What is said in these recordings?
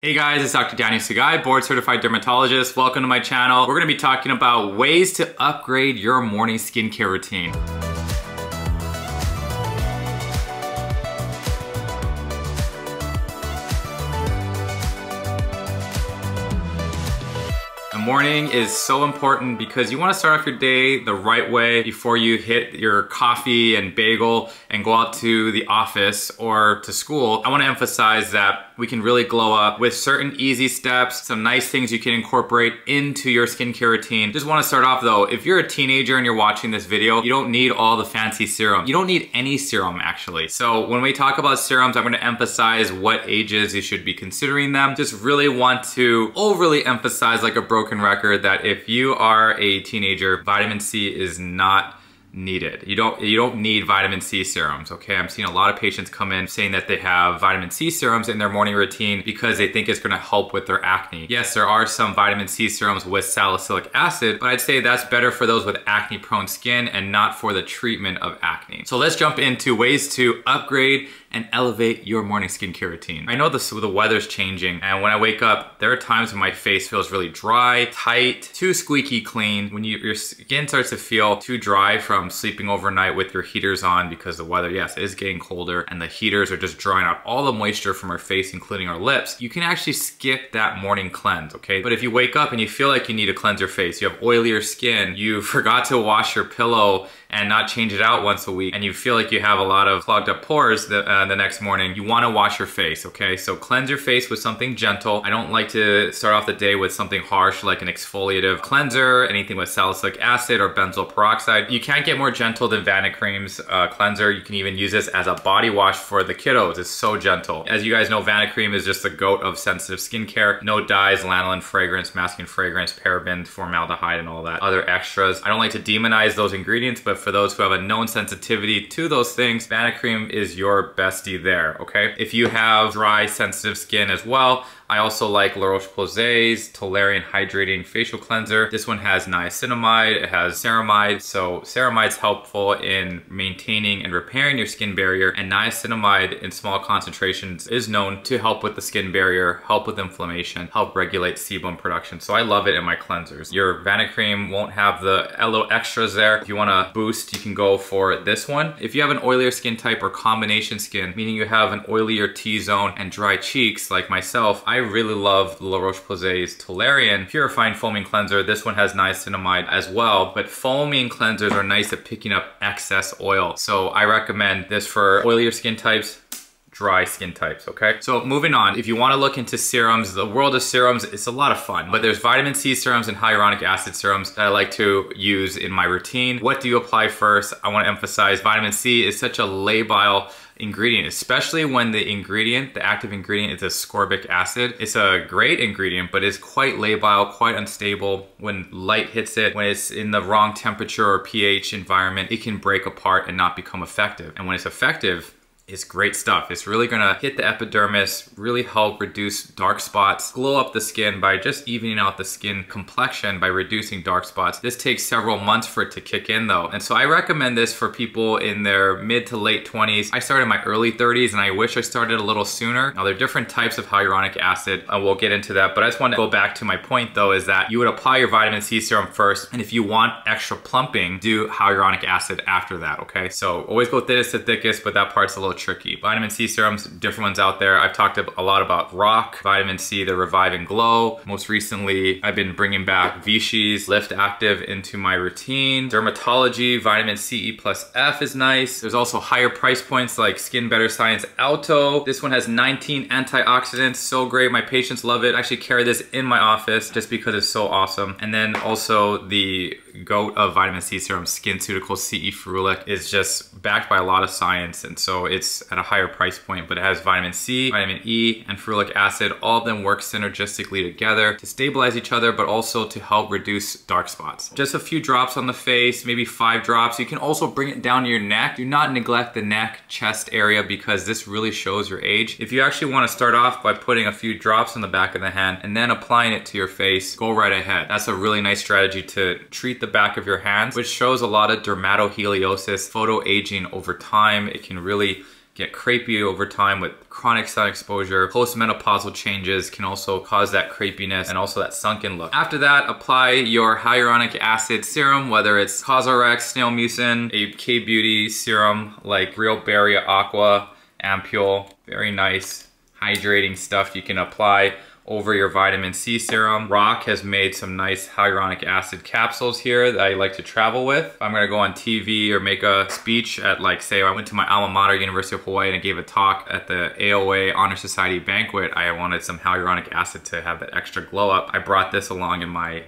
Hey guys, it's Dr. DRMTLGY, board certified dermatologist. Welcome to my channel. We're gonna be talking about ways to upgrade your morning skincare routine. Morning is so important because you want to start off your day the right way before you hit your coffee and bagel and go out to the office or to school. I want to emphasize that we can really glow up with certain easy steps, some nice things you can incorporate into your skincare routine. Just want to start off though, if you're a teenager and you're watching this video, you don't need all the fancy serum. You don't need any serum actually. So when we talk about serums, I'm going to emphasize what ages you should be considering them. Just really want to overly emphasize, like a broken record, that if you are a teenager, vitamin C is not needed. You don't need vitamin C serums, okay? I'm seeing a lot of patients come in saying that they have vitamin C serums in their morning routine because they think it's gonna help with their acne. Yes, there are some vitamin C serums with salicylic acid, but I'd say that's better for those with acne prone skin and not for the treatment of acne. So let's jump into ways to upgrade and elevate your morning skincare routine. I know the weather's changing, and when I wake up, there are times when my face feels really dry, tight, too squeaky clean. When your skin starts to feel too dry from sleeping overnight with your heaters on because the weather, yes, is getting colder, and the heaters are just drying out all the moisture from our face, including our lips, you can actually skip that morning cleanse, okay? But if you wake up and you feel like you need to cleanse your face, you have oilier skin, you forgot to wash your pillow and not change it out once a week, and you feel like you have a lot of clogged up pores the next morning, you wanna wash your face, okay? So cleanse your face with something gentle. I don't like to start off the day with something harsh like an exfoliative cleanser, anything with salicylic acid or benzoyl peroxide. You can't get more gentle than Vanicream's cleanser. You can even use this as a body wash for the kiddos. It's so gentle. As you guys know, Vanicream is just the goat of sensitive skincare. No dyes, lanolin fragrance, masking fragrance, parabens, formaldehyde, and all that other extras. I don't like to demonize those ingredients, but for those who have a known sensitivity to those things, Vanicream is your bestie there, okay? If you have dry, sensitive skin as well, I also like Roche-Posay's Toleriane Hydrating Facial Cleanser. This one has niacinamide, it has ceramide. So ceramide's helpful in maintaining and repairing your skin barrier, and niacinamide in small concentrations is known to help with the skin barrier, help with inflammation, help regulate sebum production. So I love it in my cleansers. Your Vanicream won't have the little extras there. If you wanna boost, you can go for this one. If you have an oilier skin type or combination skin, meaning you have an oilier T-zone and dry cheeks like myself, I really love the Roche-Posay's Toleriane Purifying Foaming Cleanser. This one has niacinamide as well, but foaming cleansers are nice at picking up excess oil. So I recommend this for oilier skin types, dry skin types, okay? So moving on, if you wanna look into serums, the world of serums, it's a lot of fun, but there's vitamin C serums and hyaluronic acid serums that I like to use in my routine. What do you apply first? I wanna emphasize vitamin C is such a labile ingredient, especially when the ingredient, the active ingredient, is ascorbic acid. It's a great ingredient, but it's quite labile, quite unstable. When light hits it, when it's in the wrong temperature or pH environment, it can break apart and not become effective. And when it's effective, it's great stuff. It's really gonna hit the epidermis, really help reduce dark spots, glow up the skin by just evening out the skin complexion by reducing dark spots. This takes several months for it to kick in though. And so I recommend this for people in their mid to late 20s. I started in my early 30s and I wish I started a little sooner. Now there are different types of hyaluronic acid. We'll get into that, but I just want to go back to my point though, is that you would apply your vitamin C serum first, and if you want extra plumping, do hyaluronic acid after that, okay? So always go thinnest to thickest, but that part's a little tricky. Vitamin C serums, different ones out there. I've talked a lot about RoC, Vitamin C, the Revive and Glow. Most recently, I've been bringing back Vichy's LiftActiv into my routine. DRMTLGY, Vitamin CE+F is nice. There's also higher price points like SkinBetter Alto. This one has 19 antioxidants, so great. My patients love it. I actually carry this in my office just because it's so awesome. And then also the goat of vitamin C serum, SkinCeuticals C E Ferulic, is just backed by a lot of science, and so it's at a higher price point, but it has vitamin C, vitamin E, and ferulic acid. All of them work synergistically together to stabilize each other, but also to help reduce dark spots. Just a few drops on the face, maybe 5 drops. You can also bring it down to your neck. Do not neglect the neck, chest area, because this really shows your age. If you actually want to start off by putting a few drops on the back of the hand and then applying it to your face, go right ahead. That's a really nice strategy to treat the back of your hands, which shows a lot of dermatoheliosis, photo aging over time. It can really get crepey over time with chronic sun exposure. Postmenopausal changes can also cause that crepiness and also that sunken look. After that, apply your hyaluronic acid serum, whether it's Cosrx, Snail Mucin, a K-Beauty serum like Real Berry Aqua, Ampule. Very nice hydrating stuff you can apply over your vitamin C serum. RoC has made some nice hyaluronic acid capsules here that I like to travel with. If I'm gonna go on TV or make a speech at, like, say I went to my alma mater, University of Hawaii, and I gave a talk at the AOA Honor Society banquet, I wanted some hyaluronic acid to have that extra glow up. I brought this along in my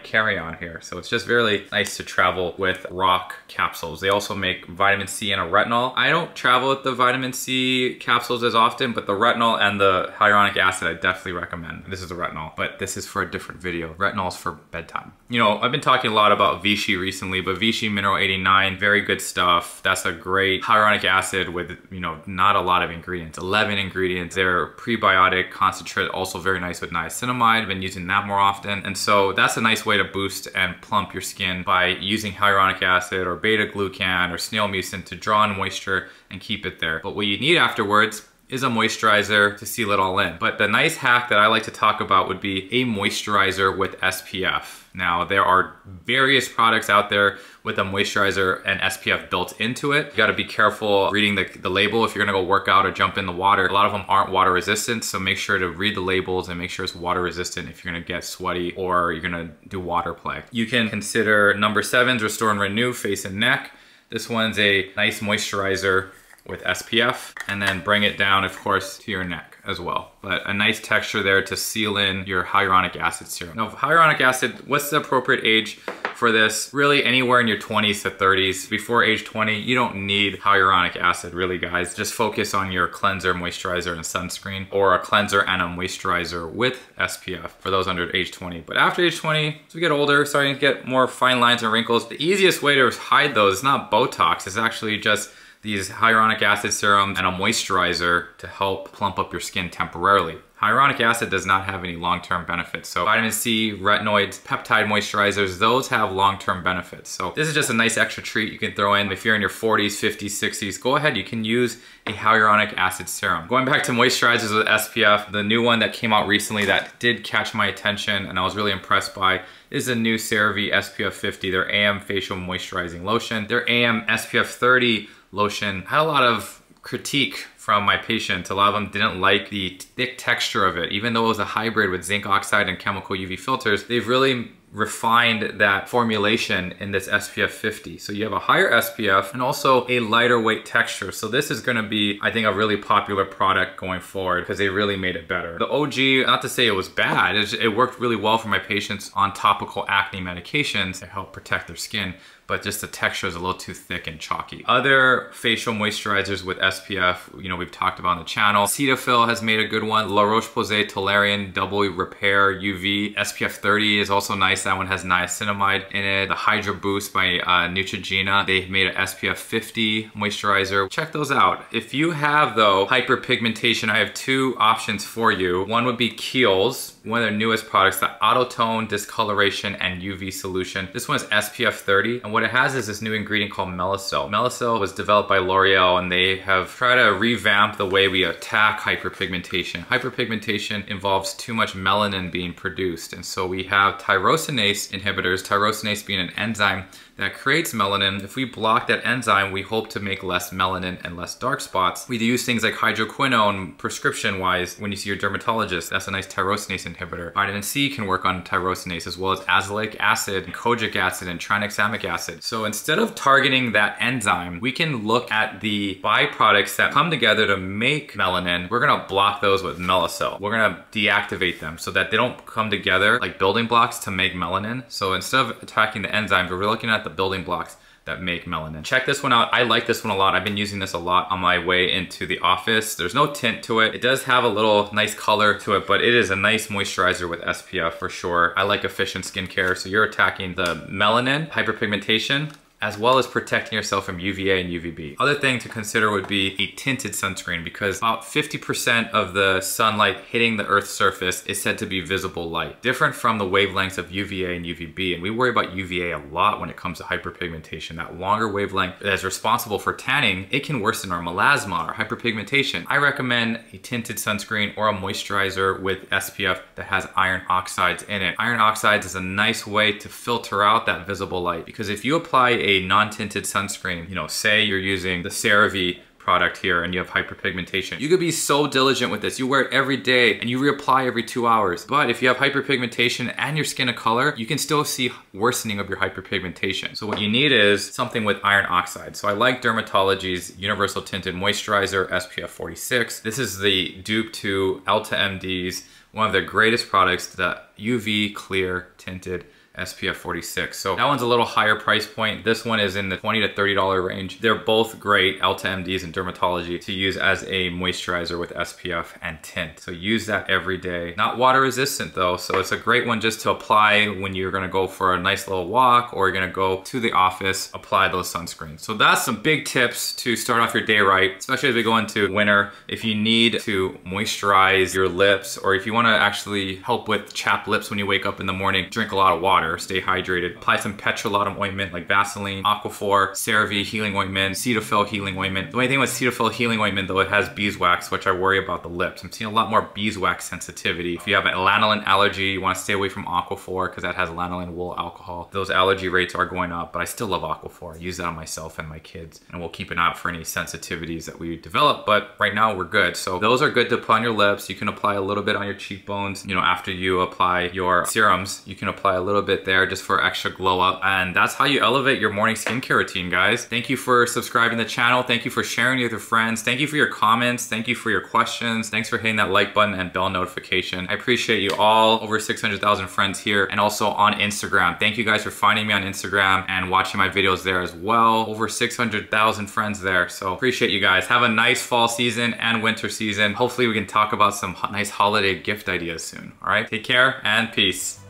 carry-on here. So it's just really nice to travel with RoC capsules. They also make vitamin C and a retinol. I don't travel with the vitamin C capsules as often, but the retinol and the hyaluronic acid I definitely recommend. This is the retinol, but this is for a different video. Retinol's for bedtime. You know, I've been talking a lot about Vichy recently, but Vichy Mineral 89, very good stuff. That's a great hyaluronic acid with, you know, not a lot of ingredients, 11 ingredients. Their prebiotic concentrate, also very nice with niacinamide. I've been using that more often. And so that's a nice way to boost and plump your skin by using hyaluronic acid or beta-glucan or snail mucin to draw in moisture and keep it there. But what you need afterwards is a moisturizer to seal it all in. But the nice hack that I like to talk about would be a moisturizer with SPF. Now, there are various products out there with a moisturizer and SPF built into it. You gotta be careful reading the label if you're gonna go work out or jump in the water. A lot of them aren't water resistant, so make sure to read the labels and make sure it's water resistant if you're gonna get sweaty or you're gonna do water play. You can consider number 7's Restore and Renew Face and Neck. This one's a nice moisturizer with SPF, and then bring it down, of course, to your neck as well. But a nice texture there to seal in your hyaluronic acid serum. Now, hyaluronic acid, what's the appropriate age for this? Really anywhere in your 20s to 30s. Before age 20, you don't need hyaluronic acid, really, guys. Just focus on your cleanser, moisturizer, and sunscreen, or a cleanser and a moisturizer with SPF for those under age 20. But after age 20, as we get older, starting to get more fine lines and wrinkles, the easiest way to hide those is not Botox, it's actually just these hyaluronic acid serums and a moisturizer to help plump up your skin temporarily. Hyaluronic acid does not have any long-term benefits. So vitamin C, retinoids, peptide moisturizers, those have long-term benefits. So this is just a nice extra treat you can throw in. If you're in your 40s, 50s, 60s, go ahead, you can use a hyaluronic acid serum. Going back to moisturizers with SPF, the new one that came out recently that did catch my attention and I was really impressed by is the new CeraVe SPF 50, their AM Facial Moisturizing Lotion. Their AM SPF 30 lotion had a lot of critique from my patients. A lot of them didn't like the thick texture of it. Even though it was a hybrid with zinc oxide and chemical UV filters, they've really refined that formulation in this SPF 50. So you have a higher SPF and also a lighter weight texture. So this is gonna be, I think, a really popular product going forward because they really made it better. The OG, not to say it was bad, it worked really well for my patients on topical acne medications to help protect their skin, but just the texture is a little too thick and chalky. Other facial moisturizers with SPF, you know, we've talked about on the channel. Cetaphil has made a good one. La Roche-Posay Toleriane Double Repair UV SPF 30 is also nice. That one has niacinamide in it. The Hydra Boost by Neutrogena, they made an SPF 50 moisturizer. Check those out. If you have, though, hyperpigmentation, I have two options for you. One would be Kiehl's, one of their newest products, the Auto Tone Discoloration and UV Solution. This one is SPF 30, and what it has is this new ingredient called Melocel. Melocel was developed by L'Oreal, and they have tried to revamp the way we attack hyperpigmentation. Hyperpigmentation involves too much melanin being produced, and so we have tyrosinase inhibitors, tyrosinase being an enzyme that creates melanin. If we block that enzyme, we hope to make less melanin and less dark spots. We use things like hydroquinone prescription-wise when you see your dermatologist. That's a nice tyrosinase inhibitor. Vitamin C can work on tyrosinase as well as azelaic acid, and kojic acid, and tranexamic acid. So instead of targeting that enzyme, we can look at the byproducts that come together to make melanin. We're gonna block those with Melocel. We're gonna deactivate them so that they don't come together like building blocks to make melanin. So instead of attacking the enzymes, we're looking at the building blocks that make melanin. Check this one out. I like this one a lot. I've been using this a lot on my way into the office. There's no tint to it. It does have a little nice color to it, but it is a nice moisturizer with SPF for sure. I like efficient skincare, so you're attacking the melanin, hyperpigmentation, as well as protecting yourself from UVA and UVB. Other thing to consider would be a tinted sunscreen, because about 50% of the sunlight hitting the Earth's surface is said to be visible light, different from the wavelengths of UVA and UVB. And we worry about UVA a lot when it comes to hyperpigmentation. That longer wavelength that is responsible for tanning, it can worsen our melasma or hyperpigmentation. I recommend a tinted sunscreen or a moisturizer with SPF that has iron oxides in it. Iron oxides is a nice way to filter out that visible light, because if you apply a non-tinted sunscreen, you know, say you're using the CeraVe product here and you have hyperpigmentation, you could be so diligent with this. You wear it every day and you reapply every 2 hours. But if you have hyperpigmentation and your skin a color, you can still see worsening of your hyperpigmentation. So what you need is something with iron oxide. So I like Dermatology's Universal Tinted Moisturizer SPF 46. This is the dupe to Ulta MD's, one of their greatest products, the UV Clear Tinted SPF 46. So that one's a little higher price point. This one is in the $20 to $30 range. They're both great, Ulta MDs and Dermatology, to use as a moisturizer with SPF and tint. So use that every day. Not water resistant though, so it's a great one just to apply when you're gonna go for a nice little walk or you're gonna go to the office, apply those sunscreens. So that's some big tips to start off your day right, especially as we go into winter. If you need to moisturize your lips, or if you wanna actually help with chapped lips when you wake up in the morning, drink a lot of water. Stay hydrated. Apply some petrolatum ointment like Vaseline, Aquaphor, CeraVe healing ointment, Cetaphil healing ointment. The only thing with Cetaphil healing ointment though, it has beeswax, which I worry about the lips. I'm seeing a lot more beeswax sensitivity. If you have an lanolin allergy, you want to stay away from Aquaphor because that has lanolin wool alcohol. Those allergy rates are going up, but I still love Aquaphor. I use that on myself and my kids, and we'll keep an eye out for any sensitivities that we develop, but right now we're good. So those are good to put on your lips. You can apply a little bit on your cheekbones. You know, after you apply your serums, you can apply a little bit there just for extra glow up. And that's how you elevate your morning skincare routine, guys. Thank you for subscribing to the channel. Thank you for sharing with your friends. Thank you for your comments. Thank you for your questions. Thanks for hitting that like button and bell notification. I appreciate you all. Over 600,000 friends here and also on Instagram. Thank you guys for finding me on Instagram and watching my videos there as well. Over 600,000 friends there. So appreciate you guys. Have a nice fall season and winter season. Hopefully we can talk about some nice holiday gift ideas soon. All right, take care and peace.